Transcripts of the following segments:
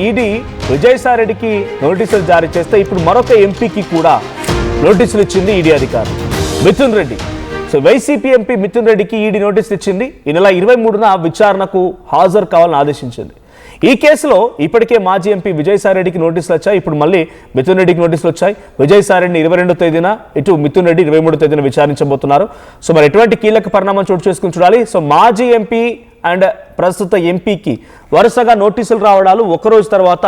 ED విజయసాయిరెడ్డికి నోటీసులు జారీ చేస్తే ఇప్పుడు మరొక ఎంపీకి కూడా నోటీసులు ఇచ్చింది ఈడీ అధికారులు. Mithun Reddy. So YCP MP Mithun రెడ్డికి ఈడీ నోటీసులు ఇచ్చింది. ఈ నెల 23న విచారణకు హాజరు కావాలని ఆదేశించింది. ఈ కేసులో ఇప్పటికే మాజీ ఎంపీ విజయసాయిరెడ్డికి నోటీసులు వచ్చాయి. ఇప్పుడు మళ్ళీ మిథున్ రెడ్డికి నోటీసులు వచ్చాయి. విజయసాయిరెడ్డిని 22వ తేదీన, ఇటు మిథున్ రెడ్డి 23వ తేదీన విచారించబోతున్నారు. సో మరి ఎటువంటి కీలక పరిణామం చోటు చేసుకుని చూడాలి. సో మాజీ ఎంపీ అండ్ ప్రస్తుత ఎంపీకి వరుసగా నోటీసులు రావడాలు, ఒకరోజు తర్వాత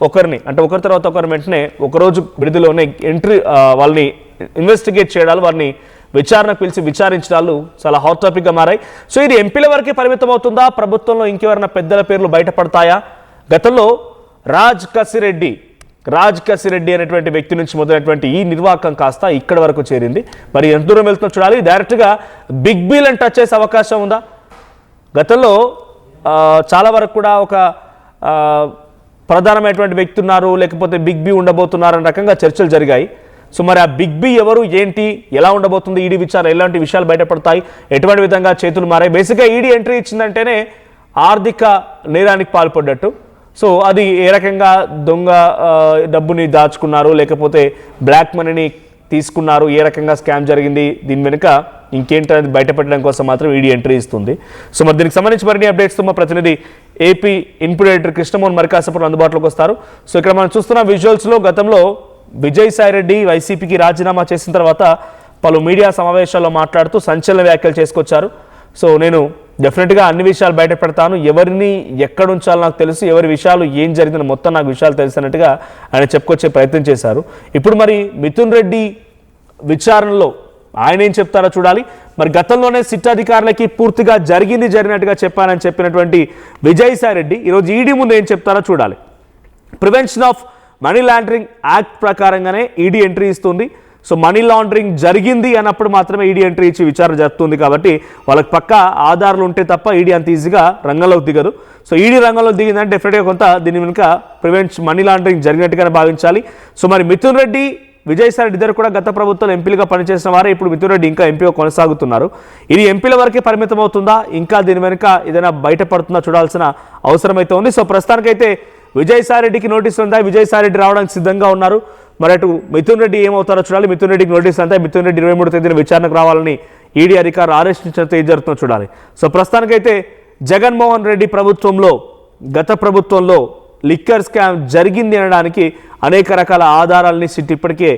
ఒకరిని, అంటే ఒకరి తర్వాత ఒకరి వెంటనే ఒకరోజు విడుదలలోనే ఎంట్రీ వాళ్ళని ఇన్వెస్టిగేట్ చేయడాలు, వారిని విచారణకు పిలిచి విచారించడాలు చాలా హాట్ టాపిక్గా మారాయి. సో ఇది ఎంపీల వరకే పరిమితం అవుతుందా? ప్రభుత్వంలో ఇంకెవరైనా పెద్దల పేర్లు బయటపడతాయా? గతంలో రాజ్ కసిరెడ్డి అనేటువంటి వ్యక్తి నుంచి మొదలైనటువంటి ఈ నిర్వాకం కాస్త ఇక్కడ వరకు చేరింది. మరి ఎంత దూరం వెళ్తుందో చూడాలి. డైరెక్ట్గా బిగ్ బీలను టచ్ చేసే అవకాశం ఉందా? గతంలో చాలా వరకు కూడా ఒక ప్రధానమైనటువంటి వ్యక్తి ఉన్నారు, లేకపోతే బిగ్ బీ ఉండబోతున్నారు అనే రకంగా చర్చలు జరిగాయి. సో మరి ఆ బిగ్ బీ ఎవరు, ఏంటి, ఎలా ఉండబోతుంది, ఈడీ విచారణ ఎలాంటి విషయాలు బయటపడతాయి, ఎటువంటి విధంగా చేతులు మారాయి? బేసిక్గా ఈడీ ఎంట్రీ ఇచ్చిందంటేనే ఆర్థిక నేరానికి పాల్పడ్డట్టు. సో అది ఏ రకంగా దొంగ డబ్బుని దాచుకున్నారు, లేకపోతే బ్లాక్ మనీని తీసుకున్నారు, ఏ రకంగా స్కామ్ జరిగింది, దీని వెనుక ఇంకేంటనేది బయటపెట్టడం కోసం మాత్రం ఈడీ ఎంట్రీ ఇస్తుంది. సో మరి దీనికి సంబంధించి మరిన్ని అప్డేట్స్తో మా ప్రతినిధి ఏపీ ఇన్పుట్ ఎడిటర్ కృష్ణమోహన్ మరికాసేపట్లో అందుబాటులోకి వస్తారు. సో ఇక్కడ మనం చూస్తున్న విజువల్స్లో గతంలో విజయసాయిరెడ్డి వైసీపీకి రాజీనామా చేసిన తర్వాత పలు మీడియా సమావేశాల్లో మాట్లాడుతూ సంచలన వ్యాఖ్యలు చేసుకొచ్చారు. సో నేను డెఫినెట్గా అన్ని విషయాలు బయట పెడతాను, ఎవరిని ఎక్కడ ఉంచాలో నాకు తెలుసు, ఎవరి విషయాలు ఏం జరిగిందని మొత్తం నాకు విషయాలు తెలిసినట్టుగా ఆయన చెప్పుకొచ్చే ప్రయత్నం చేశారు. ఇప్పుడు మరి మిథున్ రెడ్డి విచారణలో ఆయన ఏం చెప్తారో చూడాలి. మరి గతంలోనే సిట్ అధికారులకి పూర్తిగా జరిగినట్టుగా చెప్పానని చెప్పినటువంటి విజయసాయిరెడ్డి ఈరోజు ఈడీ ముందు ఏం చెప్తారో చూడాలి. Prevention of money laundering act ప్రకారంగానే ఈడీ ఎంట్రీ ఇస్తుంది. సో మనీ లాండరింగ్ జరిగింది అన్నప్పుడు మాత్రమే ఈడీ ఎంట్రీ ఇచ్చి విచారణ జరుపుతుంది. కాబట్టి వాళ్ళకి పక్కా ఆధారాలు ఉంటే తప్ప ఈడీ అంత ఈజీగా రంగంలోకి దిగదు. సో ఈడీ రంగంలో దిగిందంటే డెఫినెట్గా కొంత దీని వెనుక మనీ లాండరింగ్ జరిగినట్టుగానే భావించాలి. సో మరి మిథున్ రెడ్డి, విజయసాయిరెడ్డి ఇద్దరు కూడా గత ప్రభుత్వంలో ఎంపీలుగా పనిచేసిన వారే ఇప్పుడు మిథున్ రెడ్డి ఇంకా ఎంపీగా కొనసాగుతున్నారు. ఇది ఎంపీల వరకే పరిమితం అవుతుందా, ఇంకా దీని వెనుక ఏదైనా బయటపడుతుందా చూడాల్సిన అవసరం అయితే ఉంది. సో ప్రస్తుతానికైతే విజయసాయిరెడ్డికి నోటీసులు ఉందా, విజయసాయిరెడ్డి రావడానికి సిద్ధంగా ఉన్నారు. మరి అటు మిథున్ రెడ్డి ఏమవుతారో చూడాలి. మిథున్ రెడ్డికి నోటీసులు అంతా, మిథున్ రెడ్డి 23వ తేదీన విచారణకు రావాలని ఈడీ అధికారులు ఆదేశించినంత ఏం జరుగుతుందో చూడాలి. సో ప్రస్తుతానికైతే జగన్మోహన్ రెడ్డి ప్రభుత్వంలో, గత ప్రభుత్వంలో లిక్కర్ స్కామ్ జరిగింది అనడానికి అనేక రకాల ఆధారాలని సిట్ ఇప్పటికే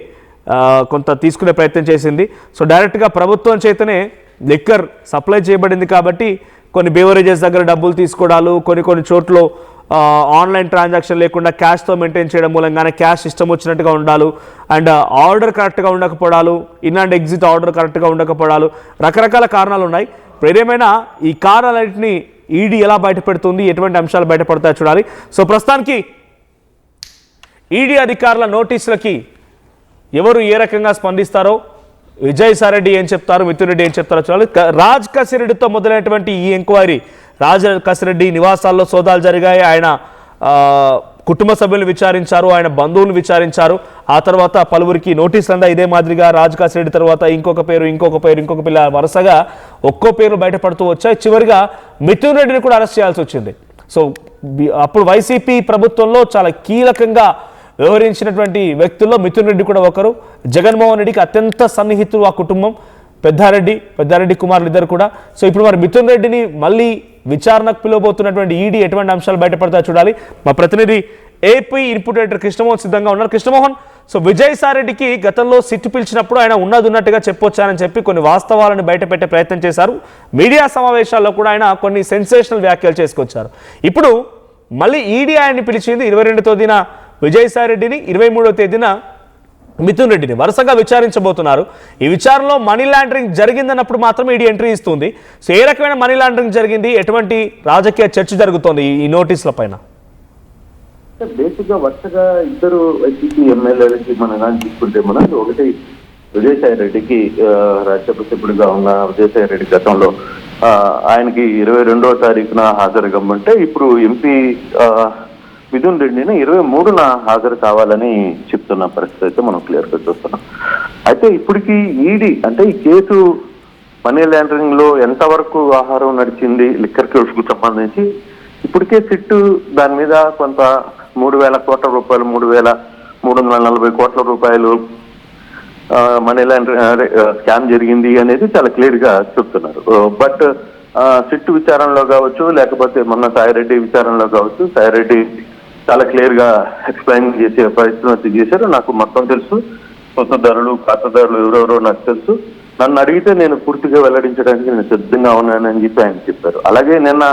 కొంత తీసుకునే ప్రయత్నం చేసింది. సో డైరెక్ట్గా ప్రభుత్వం చేతనే లిక్కర్ సప్లై చేయబడింది కాబట్టి కొన్ని బేవరేజెస్ దగ్గర డబ్బులు తీసుకోవడాలు, కొన్ని చోట్ల ఆన్లైన్ ట్రాన్సాక్షన్ లేకుండా క్యాష్తో మెయింటైన్ చేయడం మూలంగానే క్యాష్ ఇష్టం వచ్చినట్టుగా ఉండాలి, అండ్ ఆర్డర్ కరెక్ట్గా ఉండకపోవడాలు, ఇన్ అండ్ ఎగ్జిట్ ఆర్డర్ కరెక్ట్గా ఉండకపోవడాలు, రకరకాల కారణాలు ఉన్నాయి. ఏదేమైనా ఈ కారణాలన్నింటినీ ఈడీ ఎలా బయటపెడుతుంది, ఎటువంటి అంశాలు బయటపడతాయో చూడాలి. సో ప్రస్తుతానికి ఈడీ అధికారుల నోటీసులకి ఎవరు ఏ రకంగా స్పందిస్తారో, విజయసాయిరెడ్డి ఏం చెప్తారు, మిథున్ రెడ్డి ఏం చెప్తారో చూడాలి. రాజ్ కసిరెడ్డితో మొదలైనటువంటి ఈ ఎంక్వైరీ, రాజ్ కసిరెడ్డి నివాసాల్లో సోదాలు జరిగాయి. ఆయన కుటుంబ సభ్యులను విచారించారు, ఆయన బంధువులను విచారించారు. ఆ తర్వాత పలువురికి నోటీసులు అందా. ఇదే మాదిరిగా రాజ్ కసిరెడ్డి తర్వాత ఇంకొక పిల్ల వరుసగా ఒక్కో పేరు బయటపడుతూ వచ్చాయి. చివరిగా మిథున్ రెడ్డిని కూడా అరెస్ట్ చేయాల్సి వచ్చింది. సో అప్పుడు వైసీపీ ప్రభుత్వంలో చాలా కీలకంగా వ్యవహరించినటువంటి వ్యక్తుల్లో మిథున్ రెడ్డి కూడా ఒకరు. జగన్మోహన్ రెడ్డికి అత్యంత సన్నిహితులు ఆ కుటుంబం, పెద్దారెడ్డి కుమారులు ఇద్దరు కూడా. సో ఇప్పుడు మరి మిథున్ రెడ్డిని మళ్ళీ విచారణకు పిలువబోతున్నటువంటి ఈడీ ఎటువంటి అంశాలు బయటపడతాయో చూడాలి. మా ప్రతినిధి ఏపీ ఇన్పుట్ ఎడిటర్ కృష్ణమోహన్ సిద్ధంగా ఉన్నారు. కృష్ణమోహన్, సో విజయసాయిరెడ్డికి గతంలో సిట్టు పిలిచినప్పుడు ఆయన ఉన్నట్టుగా చెప్పొచ్చానని చెప్పి కొన్ని వాస్తవాలను బయటపెట్టే ప్రయత్నం చేశారు. మీడియా సమావేశాల్లో కూడా ఆయన కొన్ని సెన్సేషనల్ వ్యాఖ్యలు చేసుకొచ్చారు. ఇప్పుడు మళ్ళీ ఈడీ ఆయన్ని పిలిచింది 22వ తేదీన విజయసాయిరెడ్డిని, 23వ తేదీన మిథున్ రెడ్డిని వరుసగా విచారించబోతున్నారు. ఈ విచారణలో మనీ లాండరింగ్ జరిగిందన్నప్పుడు మాత్రం ఈడీ ఎంట్రీ ఇస్తుంది. సో ఏ రకమైన మనీ లాండరింగ్ జరిగింది, ఎటువంటి రాజకీయ చర్చ జరుగుతోంది ఈ నోటీసుల పైన? బేసిక్ గా వరుసగా ఇద్దరు వైసీపీ ఎమ్మెల్యేలకి మనం తీసుకుంటే ఒకటి విజయసాయిరెడ్డికి, రాజ్యసభ సభ్యుడిగా ఉన్న విజయసాయిరెడ్డి గతంలో ఆయనకి 22వ తారీఖున హాజరు కమ్మంటే ఇప్పుడు ఎంపీ మిథున్ రెడ్డిని 23న హాజరు కావాలని చెప్తున్న పరిస్థితి అయితే మనం క్లియర్ గా చూస్తున్నాం. అయితే ఇప్పటికీ ఈడీ అంటే ఈ కేసు మనీ లాండరింగ్ లో ఎంతవరకు వ్యవహారం నడిచింది లిక్కర్ కేసుకు సంబంధించి ఇప్పటికే సిట్టు దాని మీద కొంత 3,000 కోట్ల రూపాయలు, 3,340 కోట్ల రూపాయలు మనీ లాండరింగ్ స్కామ్ జరిగింది అనేది చాలా క్లియర్ గా చెప్తున్నారు. బట్ సిట్ విచారణలో కావచ్చు, లేకపోతే మొన్న సాయిరెడ్డి విచారణలో కావచ్చు, సాయిరెడ్డి చాలా క్లియర్ గా ఎక్స్ప్లెయిన్ చేసే ప్రయత్నం చేశారు. నాకు మొత్తం తెలుసు, సొంతదారులు, ఖాతాదారులు ఎవరెవరో నాకు తెలుసు. నన్ను అడిగితే నేను పూర్తిగా వెల్లడించడానికి నేను సిద్ధంగా ఉన్నానని చెప్పి ఆయన చెప్పారు. అలాగే నిన్న